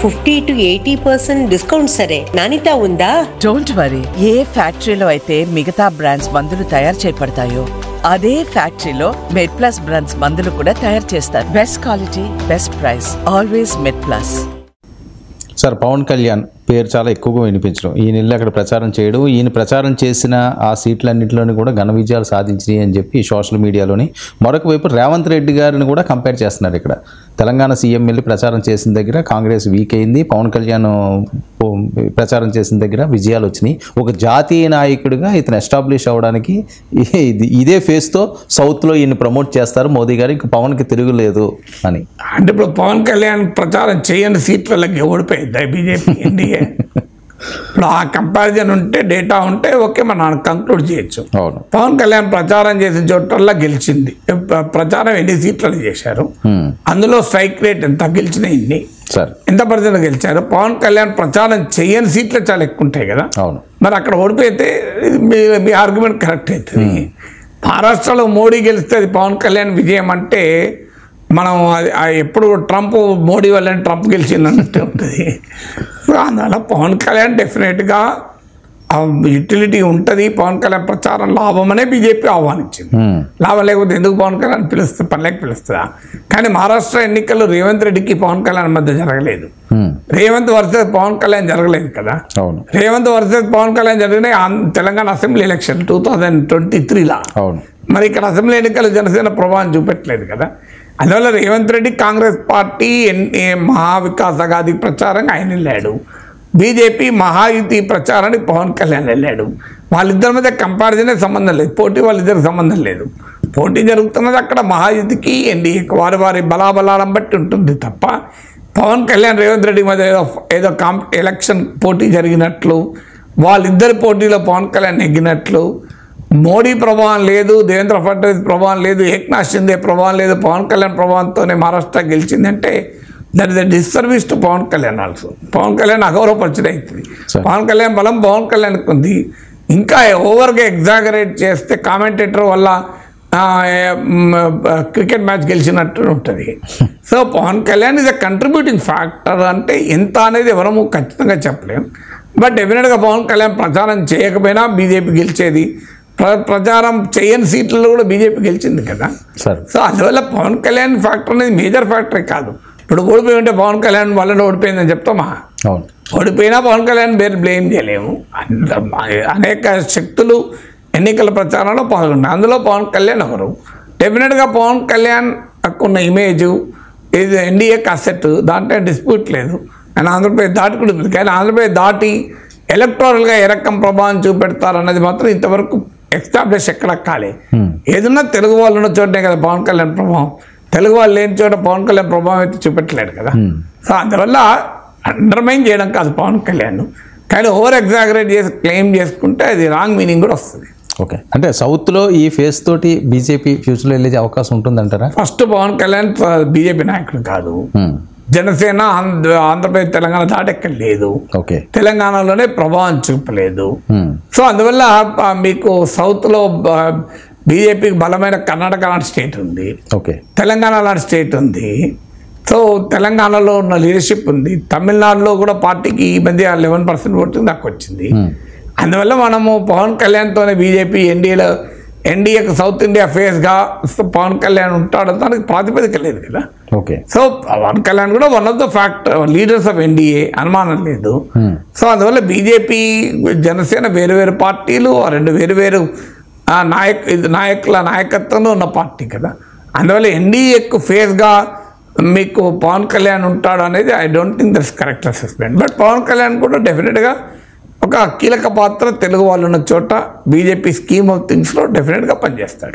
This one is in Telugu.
50 to 80% డిస్కౌంట్ సరే, నాణ్యత ఉందా? Don't worry. ఏ ఫ్యాక్టరీలో అయితే మిగతా బ్రాండ్స్ మందులు తయారు చేయబడతాయో అదే ఫ్యాక్టరీలో మెడ్ప్లస్ బ్రాండ్స్ మందులు కూడా తయారు చేస్తారు. Best quality, best price, always MedPlus. Sir, Pawan Kalyan పేరు చాలా ఎక్కువగా వినిపించడం, ఈయన వెళ్ళి అక్కడ ప్రచారం చేయడం, ఈయన ప్రచారం చేసిన ఆ సీట్లన్నింటిలోని కూడా ఘన విజయాలు సాధించినాయి అని చెప్పి సోషల్ మీడియాలోని, మరొక వైపు రేవంత్ రెడ్డి గారిని కూడా కంపేర్ చేస్తున్నారు. ఇక్కడ తెలంగాణ సీఎం వెళ్ళి ప్రచారం చేసిన దగ్గర కాంగ్రెస్ వీక్ అయింది, పవన్ కళ్యాణ్ ప్రచారం చేసిన దగ్గర విజయాలు వచ్చినాయి. ఒక జాతీయ నాయకుడిగా ఇతను ఎస్టాబ్లిష్ అవ్వడానికి ఇదే ఫేస్తో సౌత్లో ఈయన ప్రమోట్ చేస్తారు మోదీ గారు, ఇంక పవన్కి తిరుగులేదు అని. అంటే ఇప్పుడు పవన్ కళ్యాణ్ ప్రచారం చేయని సీట్లకి ఓడిపోయింది బీజేపీ, ఎన్డీఏ. ఇప్పుడు ఆ కంపారిజన్ ఉంటే, డేటా ఉంటే ఓకే, మనం కంక్లూడ్ చేయొచ్చు. పవన్ కళ్యాణ్ ప్రచారం చేసిన చోట్ల గెలిచింది. ప్రచారం ఎన్ని సీట్లను చేశారు, అందులో స్ట్రైక్ రేట్ ఎంత, గెలిచిన ఎన్ని, ఎంత పర్సెంట్ గెలిచారు. పవన్ కళ్యాణ్ ప్రచారం చేయని సీట్లు చాలా ఎక్కువ ఉంటాయి కదా, మరి అక్కడ ఓడిపోతే మీ ఆర్గ్యుమెంట్ కరెక్ట్ అవుతుంది. మహారాష్ట్రలో మోడీ గెలిస్తే అది పవన్ కళ్యాణ్ విజయం అంటే మనం ఎప్పుడు ట్రంప్ మోడీ వల్లనే ట్రంప్ గెలిచిందన్నట్టు ఉంటుంది. అందువల్ల పవన్ కళ్యాణ్ డెఫినెట్గా యూటిలిటీ ఉంటుంది. పవన్ కళ్యాణ్ ప్రచారం లాభం అనే బీజేపీ ఆహ్వానించింది. లాభం లేకపోతే ఎందుకు పవన్ కళ్యాణ్ పిలుస్తుంది, పనిలేక పిలుస్తుందా? కానీ మహారాష్ట్ర ఎన్నికల్లో రేవంత్ రెడ్డికి పవన్ కళ్యాణ్ మధ్య జరగలేదు. రేవంత్ వర్సెస్ పవన్ కళ్యాణ్ జరగలేదు కదా. రేవంత్ వర్సెస్ పవన్ కళ్యాణ్ జరిగినాయి తెలంగాణ అసెంబ్లీ ఎలక్షన్ 2023లో. మరి ఇక్కడ అసెంబ్లీ ఎన్నికలు జనసేన ప్రభావం చూపెట్టలేదు కదా. అందువల్ల రేవంత్ రెడ్డి కాంగ్రెస్ పార్టీ మహావికాస్ అఘాది ప్రచారంగా ఆయన వెళ్ళాడు, బీజేపీ మహాయుతి ప్రచారానికి పవన్ కళ్యాణ్ వెళ్ళాడు. వాళ్ళిద్దరి మధ్య కంపారిజనే సంబంధం లేదు, పోటీ వాళ్ళిద్దరికి సంబంధం లేదు. పోటీ జరుగుతున్నది అక్కడ మహాయుతికి ఎన్డీఏకి, వారి బలాబలాలను బట్టి ఉంటుంది తప్ప పవన్ కళ్యాణ్ రేవంత్ రెడ్డి మధ్య ఏదో ఎలక్షన్ పోటీ జరిగినట్లు, వాళ్ళిద్దరి పోటీలో పవన్ కళ్యాణ్ నెగ్గినట్లు, మోడీ ప్రభావం లేదు, దేవేంద్ర ఫడ్నవీస్ ప్రభావం లేదు, ఏక్నాథ్ షిందే ప్రభావం లేదు, పవన్ కళ్యాణ్ ప్రభావంతోనే మహారాష్ట్ర గెలిచిందంటే that is the disservice to Pawan Kalyan also. Pawan Kalyan అగౌరవపరిచడం అవుతుంది. పవన్ కళ్యాణ్ బలం పవన్ కళ్యాణ్కి ఉంది. ఇంకా ఓవర్గా ఎగ్జాగరేట్ చేస్తే కామెంటేటర్ వల్ల క్రికెట్ మ్యాచ్ గెలిచినట్టు ఉంటుంది. So Pawan Kalyan is a contributing factor. అంటే ఎంత అనేది ఎవరము ఖచ్చితంగా చెప్పలేము. బట్ డెఫినెట్గా పవన్ కళ్యాణ్ ప్రచారం చేయకపోయినా బీజేపీ గెలిచేది. ప్రచారం చేయని సీట్లలో కూడా బీజేపీ గెలిచింది కదా. సో అందువల్ల పవన్ కళ్యాణ్ ఫ్యాక్టర్ అనేది మేజర్ ఫ్యాక్టరే కాదు. ఇప్పుడు ఓడిపోయి ఉంటే పవన్ కళ్యాణ్ వల్ల ఓడిపోయిందని చెప్తామా? ఓడిపోయినా పవన్ కళ్యాణ్ పేరు బ్లేమ్ చేయలేము. అనేక శక్తులు ఎన్నికల ప్రచారంలో పాల్గొన్నారు, అందులో పవన్ కళ్యాణ్ ఒకరు. డెఫినెట్గా పవన్ కళ్యాణ్ ఉన్న ఇమేజ్ ఇది ఎన్డీఏకి అసెట్, దాంట్లో డిస్ప్యూట్ లేదు. ఆయన ఆంధ్రప్రదేశ్ దాటి కూడా ఉంది. కానీ ఆంధ్రప్రదేశ్ దాటి ఎలక్టోరల్గా ఏ రకం ప్రభావం చూపెడతారన్నది మాత్రం ఇంతవరకు ఎస్టాబ్లిష్ ఎక్కడ కాలే. ఏదన్నా తెలుగు వాళ్ళు ఉన్న చోటనే కదా పవన్ కళ్యాణ్ ప్రభావం, తెలుగు వాళ్ళు లేని చోట పవన్ కళ్యాణ్ ప్రభావం అయితే చూపెట్టలేడు కదా. సో అందువల్ల అండర్మైన్ చేయడం కాదు పవన్ కళ్యాణ్, కానీ ఓవర్ ఎగ్జాగరేట్ చేసి క్లెయిమ్ చేసుకుంటే అది రాంగ్ మీనింగ్ కూడా వస్తుంది. ఓకే, అంటే సౌత్లో ఈ ఫేస్ తోటి బీజేపీ ఫ్యూచర్లో వెళ్ళే అవకాశం ఉంటుందంటారా? ఫస్ట్ పవన్ కళ్యాణ్ బీజేపీ నాయకుడు కాదు, జనసేన ఆంధ్రప్రదేశ్ తెలంగాణ దాటెక్కడ లేదు, తెలంగాణలోనే ప్రభావం చూపలేదు. సో అందువల్ల మీకు సౌత్లో బీజేపీకి బలమైన కర్ణాటక లాంటి స్టేట్ ఉంది, తెలంగాణ లాంటి స్టేట్ ఉంది. సో తెలంగాణలో ఉన్న లీడర్షిప్ ఉంది. తమిళనాడులో కూడా పార్టీకి ఈ మధ్య 11% ఓటింగ్ దాకా వచ్చింది. అందువల్ల మనము పవన్ కళ్యాణ్తోనే బీజేపీ ఎన్డీఏకి సౌత్ ఇండియా ఫేస్గా పవన్ కళ్యాణ్ ఉంటాడు, దానికి ప్రాతిపదిక లేదు కదా. సో పవన్ కళ్యాణ్ కూడా one of the factor leaders of NDA, అనుమానం లేదు. సో అందువల్ల జనసేన వేరు పార్టీలు, రెండు వేరు నాయకుల నాయకత్వంలో ఉన్న పార్టీ కదా. అందువల్ల ఎన్డీఏకు ఫేస్గా మీకు పవన్ కళ్యాణ్ ఉంటాడు అనేది I don't think that's correct assessment. But Pawan Kalyan కూడా డెఫినెట్గా ఒక కీలక పాత్ర తెలుగు వాళ్ళు ఉన్న చోట బీజేపీ స్కీమ్ ఆఫ్ థింగ్స్లో డెఫినెట్గా పనిచేస్తాడు.